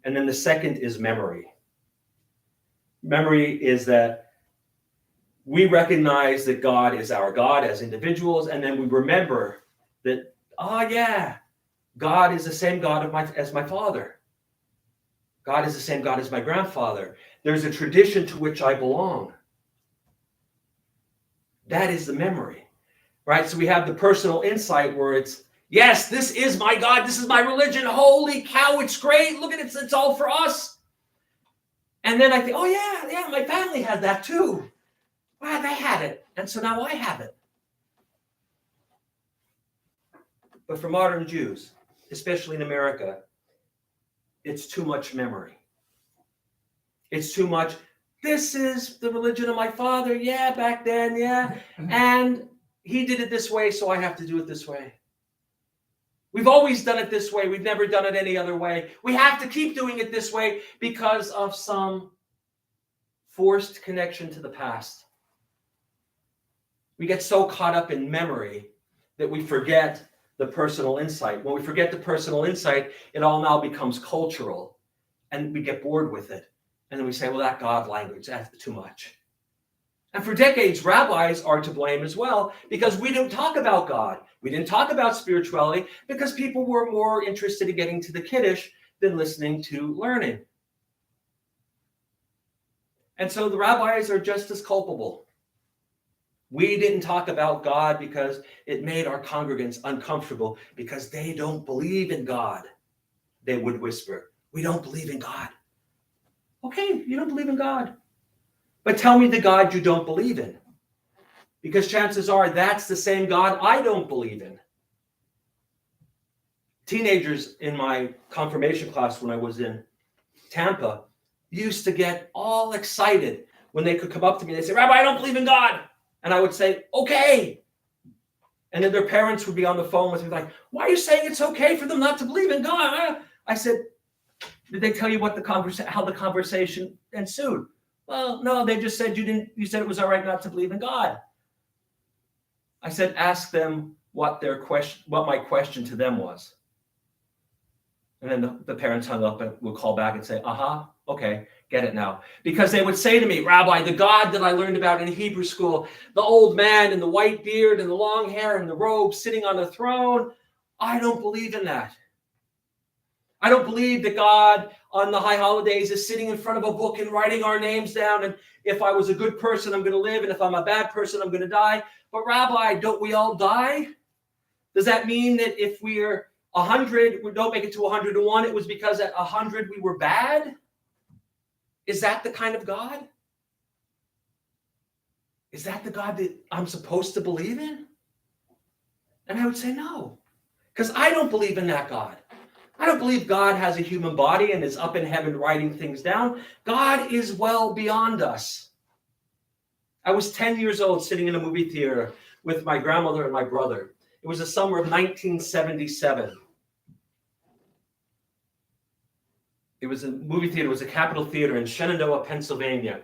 and then the second is memory. Memory is that we recognize that God is our God as individuals, and then we remember that, God is the same God as my father. God is the same God as my grandfather. There's a tradition to which I belong. That is the memory, right? So we have the personal insight where it's, yes, this is my God. This is my religion. Holy cow, it's great. Look at it. It's all for us. And then I think, oh yeah, my family had that too. Wow, they had it. And so now I have it. But for modern Jews, especially in America, it's too much memory. It's too much, this is the religion of my father. Yeah, back then, yeah. And he did it this way, so I have to do it this way. We've always done it this way. We've never done it any other way. We have to keep doing it this way because of some forced connection to the past. We get so caught up in memory that we forget the personal insight. When we forget the personal insight, it all now becomes cultural, and we get bored with it. And then we say, well, that God language, that's too much. And for decades, rabbis are to blame as well, because we didn't talk about God. We didn't talk about spirituality because people were more interested in getting to the Kiddush than listening to learning. And so the rabbis are just as culpable. We didn't talk about God because it made our congregants uncomfortable because they don't believe in God. They would whisper, we don't believe in God. Okay, you don't believe in God. But tell me the God you don't believe in. Because chances are that's the same God I don't believe in. Teenagers in my confirmation class when I was in Tampa used to get all excited when they could come up to me. They'd say, Rabbi, I don't believe in God. And I would say, okay. And then their parents would be on the phone with me like, why are you saying it's okay for them not to believe in God? I said, did they tell you what how the conversation ensued? Well, no, they just said you said it was all right not to believe in God. I said, ask them what my question to them was. And then the parents hung up and would call back and say, okay, get it now. Because they would say to me, Rabbi, the God that I learned about in Hebrew school, the old man in the white beard and the long hair and the robe sitting on the throne, I don't believe in that. I don't believe that God on the high holidays is sitting in front of a book and writing our names down. And if I was a good person, I'm going to live. And if I'm a bad person, I'm going to die. But Rabbi, don't we all die? Does that mean that if we're 100, we don't make it to 101, it was because at 100 we were bad? Is that the kind of God? Is that the God that I'm supposed to believe in? And I would say no, because I don't believe in that God. I don't believe God has a human body and is up in heaven writing things down. God is well beyond us. I was 10 years old sitting in a movie theater with my grandmother and my brother. It was the summer of 1977. It was a movie theater. It was a Capitol Theater in Shenandoah, Pennsylvania.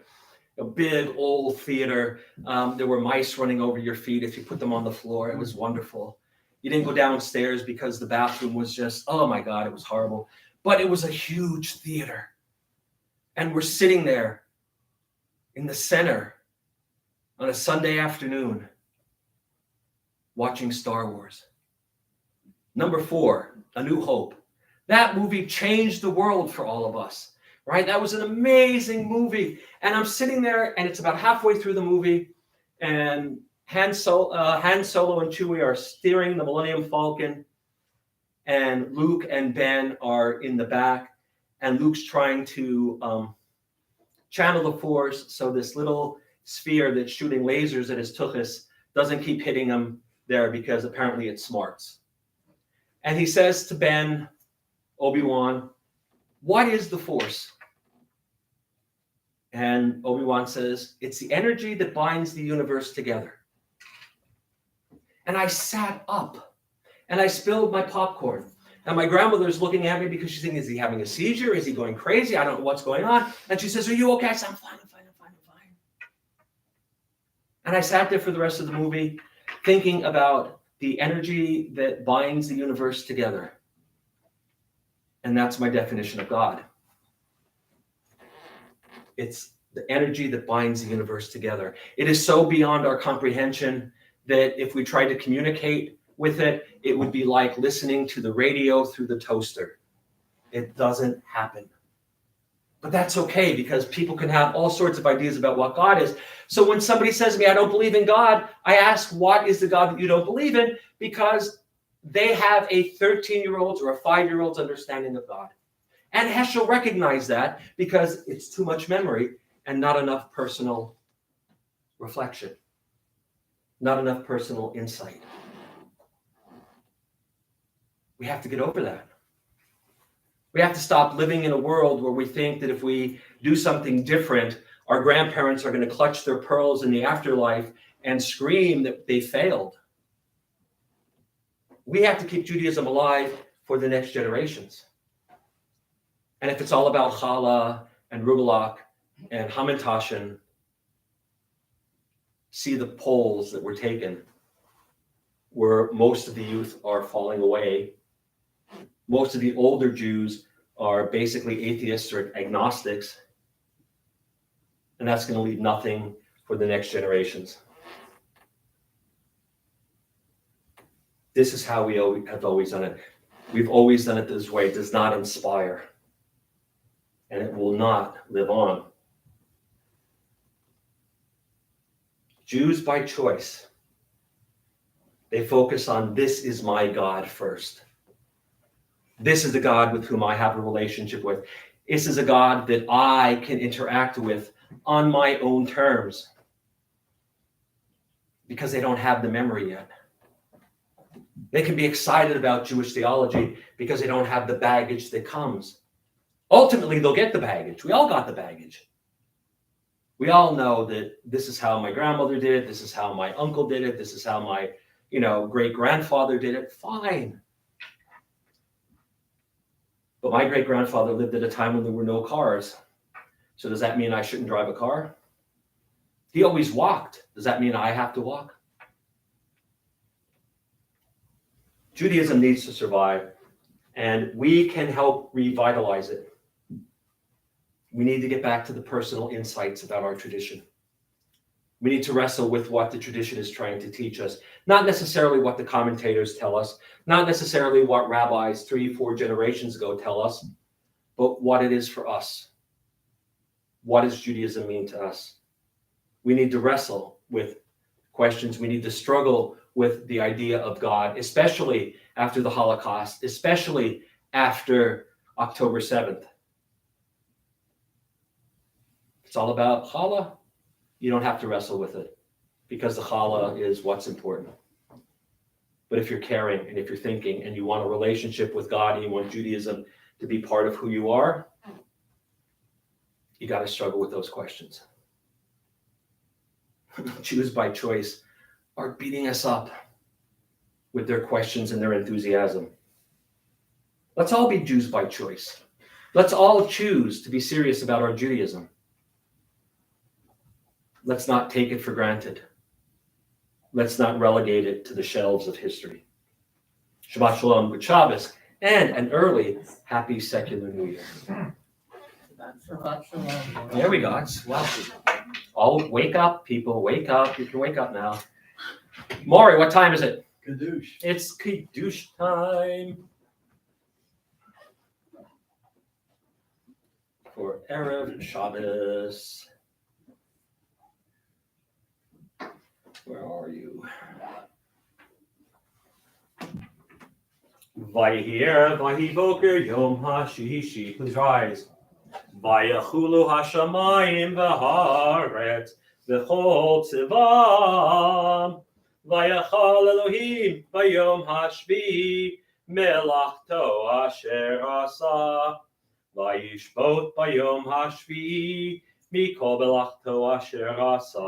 A big old theater. There were mice running over your feet if you put them on the floor. It was wonderful. You didn't go downstairs because the bathroom was just, oh my God, it was horrible. But it was a huge theater. And we're sitting there in the center on a Sunday afternoon watching Star Wars. Number 4, A New Hope. That movie changed the world for all of us, right? That was an amazing movie. And I'm sitting there and it's about halfway through the movie and Han Solo and Chewie are steering the Millennium Falcon, and Luke and Ben are in the back, and Luke's trying to channel the Force so this little sphere that's shooting lasers at his tuchus doesn't keep hitting him there because apparently it smarts. And he says to Ben, Obi-Wan, What is the force? And Obi-Wan says, it's the energy that binds the universe together. And I sat up and I spilled my popcorn. And my grandmother's looking at me because she's thinking, is he having a seizure? Is he going crazy? I don't know what's going on. And she says, are you okay? I said, I'm fine. And I sat there for the rest of the movie thinking about the energy that binds the universe together. And that's my definition of God. It's the energy that binds the universe together. It is so beyond our comprehension that if we tried to communicate with it, it would be like listening to the radio through the toaster. It doesn't happen. But that's okay, because people can have all sorts of ideas about what God is. So when somebody says to me, I don't believe in God, I ask, what is the God that you don't believe in? Because they have a 13-year-old's or a 5-year-old's understanding of God. And Heschel recognized that because it's too much memory and not enough personal reflection, not enough personal insight. We have to get over that. We have to stop living in a world where we think that if we do something different, our grandparents are going to clutch their pearls in the afterlife and scream that they failed. We have to keep Judaism alive for the next generations. And if it's all about challah and rugelach and hamantashen, see the polls that were taken where most of the youth are falling away. Most of the older Jews are basically atheists or agnostics. And that's going to leave nothing for the next generations. This is how we have always done it. We've always done it this way. It does not inspire. And it will not live on. Jews by choice, they focus on, this is my God first. This is the God with whom I have a relationship with. This is a God that I can interact with on my own terms, because they don't have the memory yet. They can be excited about Jewish theology because they don't have the baggage that comes. Ultimately, they'll get the baggage. We all got the baggage. We all know that this is how my grandmother did it. This is how my uncle did it. This is how my, great-grandfather did it. Fine. But my great-grandfather lived at a time when there were no cars. So does that mean I shouldn't drive a car? He always walked. Does that mean I have to walk? Judaism needs to survive, and we can help revitalize it. We need to get back to the personal insights about our tradition. We need to wrestle with what the tradition is trying to teach us. Not necessarily what the commentators tell us, not necessarily what rabbis 3-4 generations ago tell us, but what it is for us. What does Judaism mean to us? We need to wrestle with questions. We need to struggle with the idea of God, especially after the Holocaust, especially after October 7th. It's all about challah. You don't have to wrestle with it, because the challah is what's important. But if you're caring and if you're thinking and you want a relationship with God and you want Judaism to be part of who you are, you got to struggle with those questions. Jews by choice are beating us up with their questions and their enthusiasm. Let's all be Jews by choice. Let's all choose to be serious about our Judaism. Let's not take it for granted. Let's not relegate it to the shelves of history. Shabbat Shalom, good Shabbos, and an early happy secular New Year. Shabbat Shalom. There we go. Wow. Oh, wake up, people. Wake up. You can wake up now. Maury, what time is it? Kadoosh. It's Kiddush time. For Erev Shabbos. Where are you? Vayher, Vahivoker, Yom HaShishi. Please rise. Vayachulu Hashamayim v'haaretz v'chol tzivam. Vayachal Elohim v'yom hashvi melachto asher asa. וישבות ביום השביעי מכל מלאכתו אשר עשה.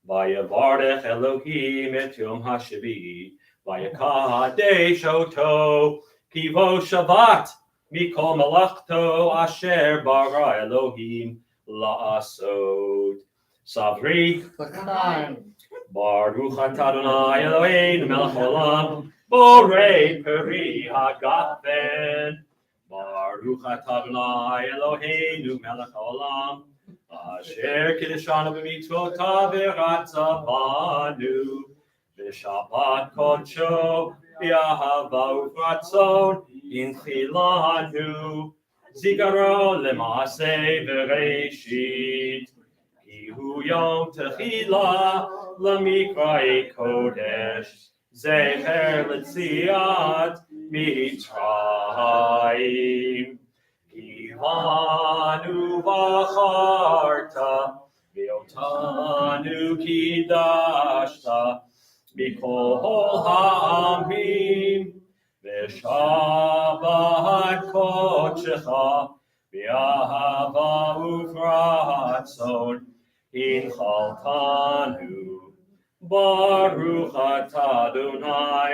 ויברך אלוהים את יום השביעי, ויקדש אותו, כי בו שבת מכל מלאכתו אשר ברא אלוהים לעשות. סברי, L'chaim. ברוך אתה אדוני אלוהינו מלך העולם, בורא פרי הגפן. ברוך אתה אדוני אלוהינו מלך העולם, אשר קידשנו במצוותיו ורצה בנו בשבת קודשו באהבה וברצון הנחילנו זיכרונו למעשה בראשית, כי הוא יום תחילה למקראי קודש, זכר ליציאת מצרים. כי בנו בחרת ואותנו קידשת מכל העמים, בשבת קודשך באהבה וברצון הנחלתנו. ברוך אתה אדוני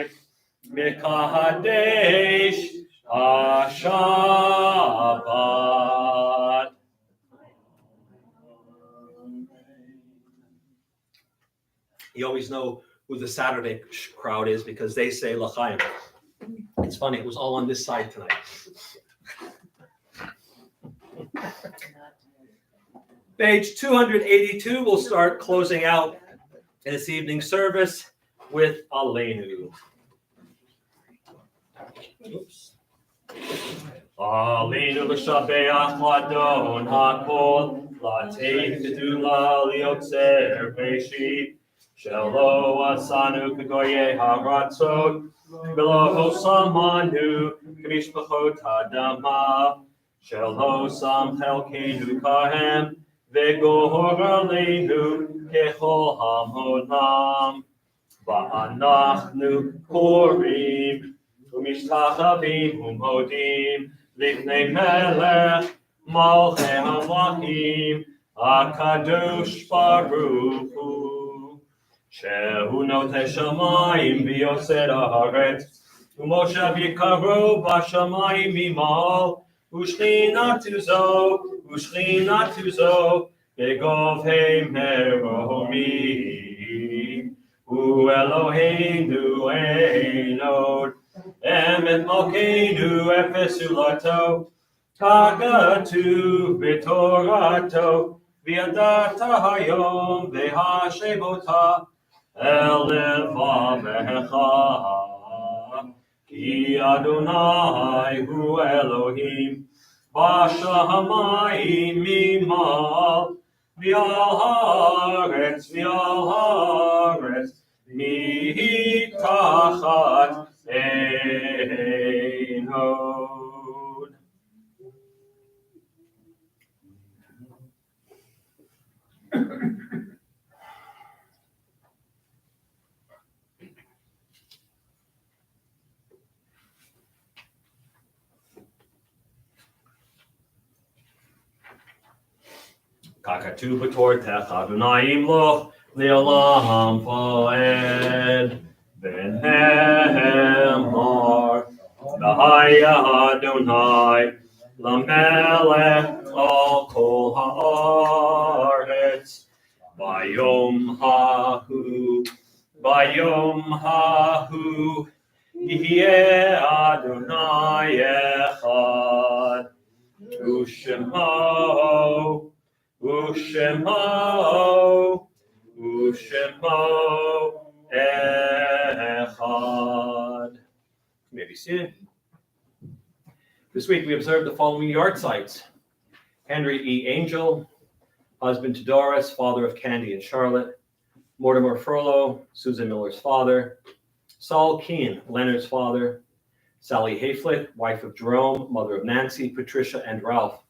מקדש השבת. You always know who the Saturday crowd is because they say L'chaim. It's funny, it was all on this side tonight. Page 282, we'll start closing out this evening's service with Aleinu. Oops. Aleinu l'shabeach l'adon hakol, l'tein gedula liotzer b'shit, shelo asanu k'goye haratzot, v'lo samanu k'mishpachot hadama, shelo sam chelkeinu kahem, v'gohor aleinu kechol hamonam, va'anachnu korim, ומשתחווים ומודים לפני מלך מלכי המלכים הקדוש ברוך הוא, שהוא נוטה שמיים ויוסד הארץ, ומושב יקרו בשמיים ממעל, ושכינתו זו בגובהי מרומים. הוא אלוהינו אין עוד, אמת מלכנו אפס זולתו, כך כתוב בתורתו, וידעת היום והשבותה אל לבבך, כי אדוני הוא אלוהים בשמיים ממעל, ועל הארץ מתחת אין עוד. כך כתוב בתורתך, אדוני ימלוך לעולם ועד, ונאמר, והיה אדוני למלך על כל הארץ, ביום ההוא יהיה אדוני אחד, ושמו echad. You may be seated. This week we observed the following yard sites: Henry E. Angel, husband to Doris, father of Candy and Charlotte; Mortimer Furlow, Susan Miller's father; Saul Keene, Leonard's father; Sally Hayflick, wife of Jerome, mother of Nancy, Patricia, and Ralph;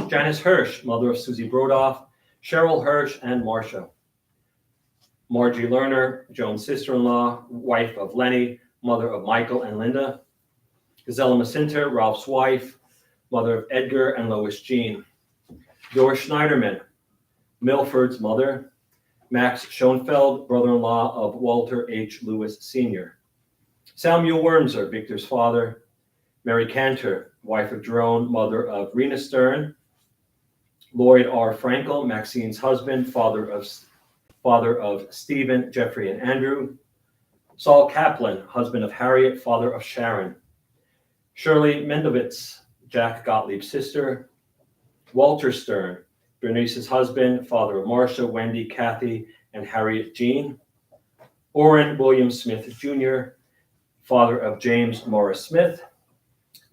Janice Hirsch, mother of Susie Brodoff, Cheryl Hirsch, and Marcia; Margie Lerner, Joan's sister-in-law, wife of Lenny, mother of Michael and Linda; Gisela Macinter, Ralph's wife; mother of Edgar and Lois Jean. Doris Schneiderman, Milford's mother. Max Schoenfeld, brother-in-law of Walter H. Lewis Sr. Samuel Wormser, Victor's father. Mary Cantor, wife of Jerome, mother of Rena Stern. Lloyd R. Frankel, Maxine's husband, father of Stephen, Jeffrey, and Andrew. Saul Kaplan, husband of Harriet, father of Sharon. Shirley Mendovitz, Jack Gottlieb's sister. Walter Stern, Bernice's husband, father of Marcia, Wendy, Kathy, and Harriet Jean. Orrin William Smith Jr., father of James Morris Smith.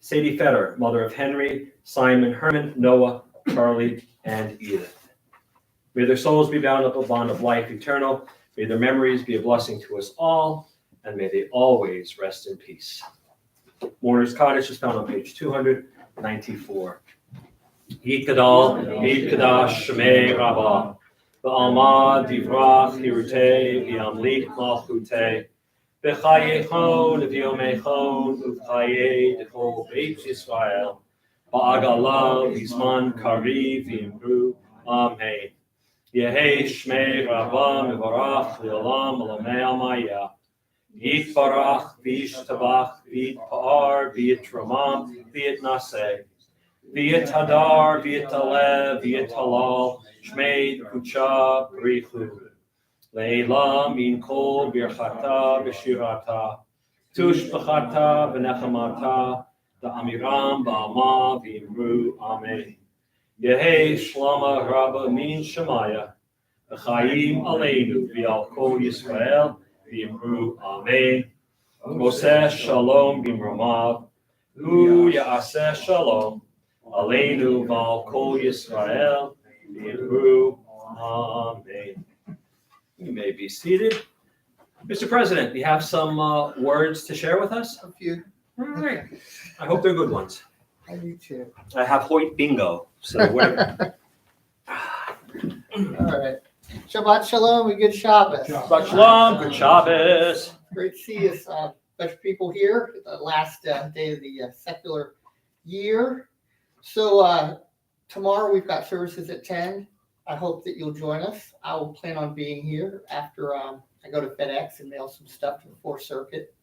Sadie Fetter, mother of Henry, Simon, Herman, Noah, Charlie, and Edith. May their souls be bound up a bond of life eternal. May their memories be a blessing to us all, and may they always rest in peace. Mourner's Cottage is found on page 294. Yid Gadol, Yid Kadash, Shemei Rabbah, Ba'alma Divrach Hirutei, V'yamlik Malchutei, B'chayechon, V'yomechon, U'v'chayei D'chol Beit Yisrael, Ba'agala, V'zman Kariv, V'yimru, Amen. Yehei Shmei Rabbah, Mevarach, L'olam, L'amei Amaya, Yitbarach, V'yishtabach, V'yitpa'ar, V'yitramam, V'yitnaseh, V'yitadar, V'yitalev, V'yitalal, Shmei Kucha, Brichu, Leila Min Kol Birchata B'Shirata, Tush B'chata B'Nechamata, Da'amiram Ba'ama V'imru Amen. Yehei Shlama Rabba Min Shemaya, V'chayim Aleinu V'al Kol Yisrael, V'imru Amen. Moseh Shalom B'imramav, Hu Ya'aseh Shalom, Aleinu V'al Kol Yisrael, V'imru Amen. You may be seated. Mr. President, you have some words to share with us? A few. All right. I hope they're good ones. I do too. I have Hoyt bingo. So whatever. All right. Shabbat Shalom and good Shabbos. Shabbat Shalom, good Shabbos. Great to see us, a bunch of people here, the last day of the secular year. So tomorrow we've got services at 10. I hope that you'll join us. I will plan on being here after I go to FedEx and mail some stuff to the Fourth Circuit.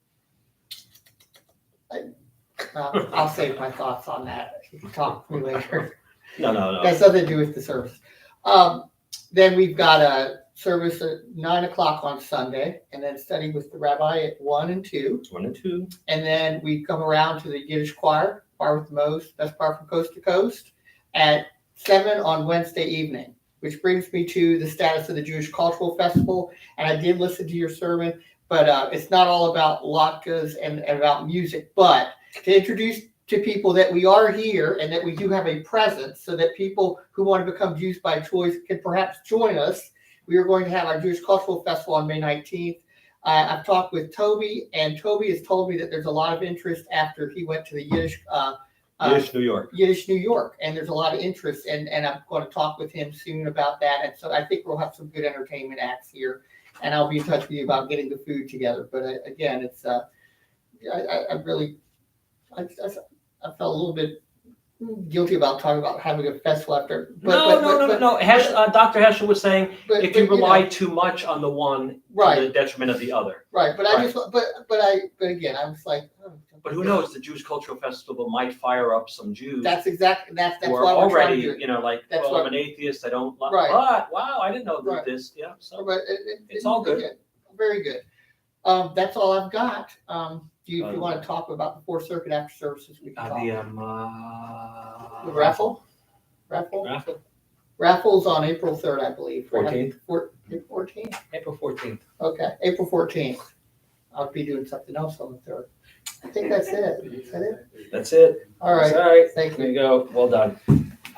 I'll save my thoughts on that. You can talk to me later. No. Has nothing to do with the service. Then we've got a service at 9 o'clock on Sunday, and then study with the rabbi at 1 and 2. 1 and 2. And then we come around to the Yiddish choir, Choir with the Most, best choir from coast to coast, at 7 on Wednesday evening, which brings me to the status of the Jewish Cultural Festival. And I did listen to your sermon, but it's not all about latkes and about music, but to introduce to people that we are here and that we do have a presence so that people who want to become Jews by choice can perhaps join us. We are going to have our Jewish Cultural Festival on May 19th. I've talked with Toby, and Toby has told me that there's a lot of interest after he went to the Yiddish New York, and there's a lot of interest, and I'm going to talk with him soon about that. And so I think we'll have some good entertainment acts here, and I'll be in touch with you about getting the food together. But again, it's I felt a little bit guilty about talking about having a festival after. No. Dr. Heschel was saying if you rely too much on the one, right, to the detriment of the other. Right, but I just, but again, I was like, oh, But who knows? The Jewish Cultural Festival might fire up some Jews. that's who are why we're trying already, to do it. like, That's well, why- I'm an atheist. I don't. Right. But wow, I didn't know that Right. this. Yeah. So But it's all good. again, very good. That's all I've got. If you want to talk about the Fourth Circuit after services, we can talk. The raffle? Raffle's on April 3rd, I believe. 14th? 14th? April 14th. Okay, April 14th. I'll be doing something else on the 3rd. I think that's it. Is that it? That's it. All right. All right. Thank There you. you go. Well done.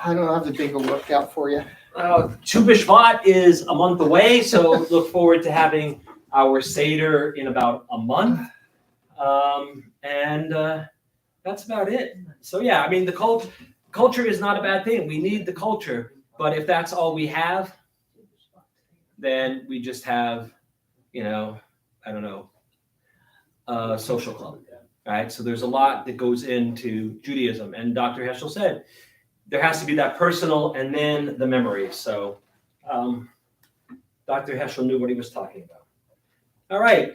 I don't have the bingo worked out for you. Tu B'Shvat is a month away, so look forward to having our Seder in about a month. And that's about it. So yeah, I mean, the culture is not a bad thing. We need the culture, but if that's all we have, then we just have, I don't know, a social club. right? So there's a lot that goes into Judaism. And Dr. Heschel said, there has to be that personal and then the memory. So Dr. Heschel knew what he was talking about. All right.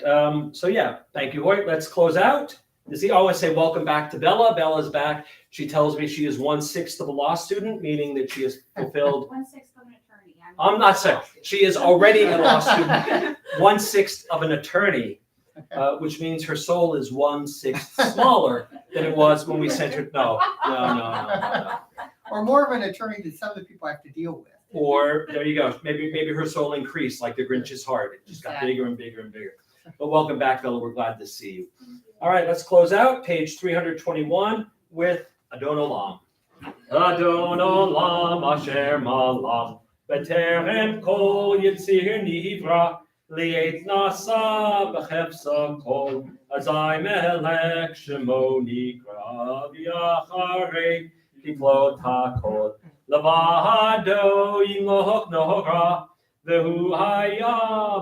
So yeah, thank you, Hoyt. Let's close out. Does he always say welcome back to Bella? Bella's back. She tells me she is 1/6 of a law student, meaning that she has fulfilled. 1/6 of an attorney. I'm not saying she is already a law student, 1/6 of an attorney, which means her soul is 1/6 smaller than it was when we sent her. No. Or more of an attorney than some of the people I have to deal with. Or there you go. Maybe her soul increased like the Grinch's heart. It just got bigger and bigger and bigger. But welcome back, Bella. We're glad to see you. All right, let's close out page 321 with Adon Olam. Adon Olam Asher Malach B'terem Kol Yitzir Nivra Li'et Nasa B'chefsa Kol Azai Melech Shemo Nikra V'yacharei Kiklot HaKol Lavado Yimloch Nohra V'hu Haya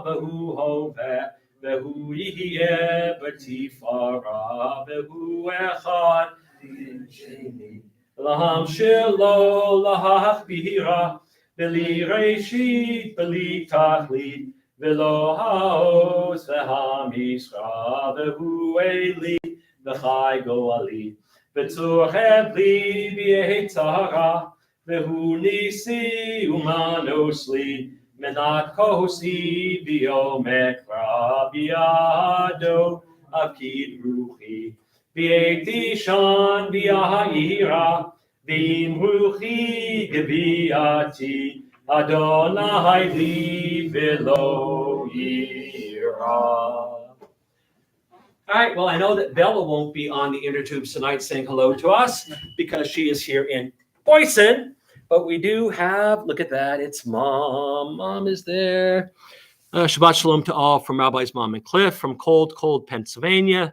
V'hu Hoveh V'hu Yihye B'tifara V'hu Echad V'yinsheni Laham Shilo Lahach Bihira V'li Reshit V'li Tachlit V'lo Haos V'ham Yisra V'hu Eli V'chai Goali V'tzur Hebli V'yetzara V'hu Nisi Umanosli Menat kosi biomekra biado akid ruchi bi'ekdishan bi'ha'ira b'im ruchi gebiati Adonai li v'lo yira. All right, well, I know that Bella won't be on the inner tubes tonight saying hello to us because she is here in Boyson. But we do have, look at that, it's Mom. Mom is there. Shabbat Shalom to all from Rabbi's Mom and Cliff from cold Pennsylvania.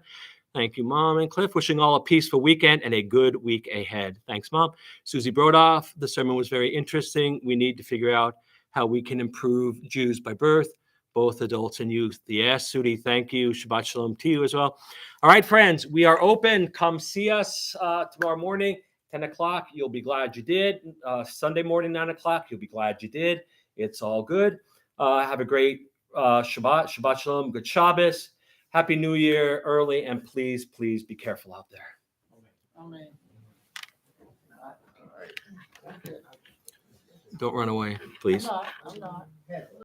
Thank you, Mom and Cliff. Wishing all a peaceful weekend and a good week ahead. Thanks, Mom. Susie Brodoff, the sermon was very interesting. We need to figure out how we can improve Jews by birth, both adults and youth. Yes, Sudi, thank you. Shabbat Shalom to you as well. All right, friends, we are open. Come see us tomorrow morning. 10 o'clock, you'll be glad you did. Sunday morning, 9 o'clock, you'll be glad you did. It's all good. Have a great Shabbat. Shabbat Shalom. Good Shabbos. Happy New Year early. And please, please be careful out there. Amen. Don't run away, please. I'm not.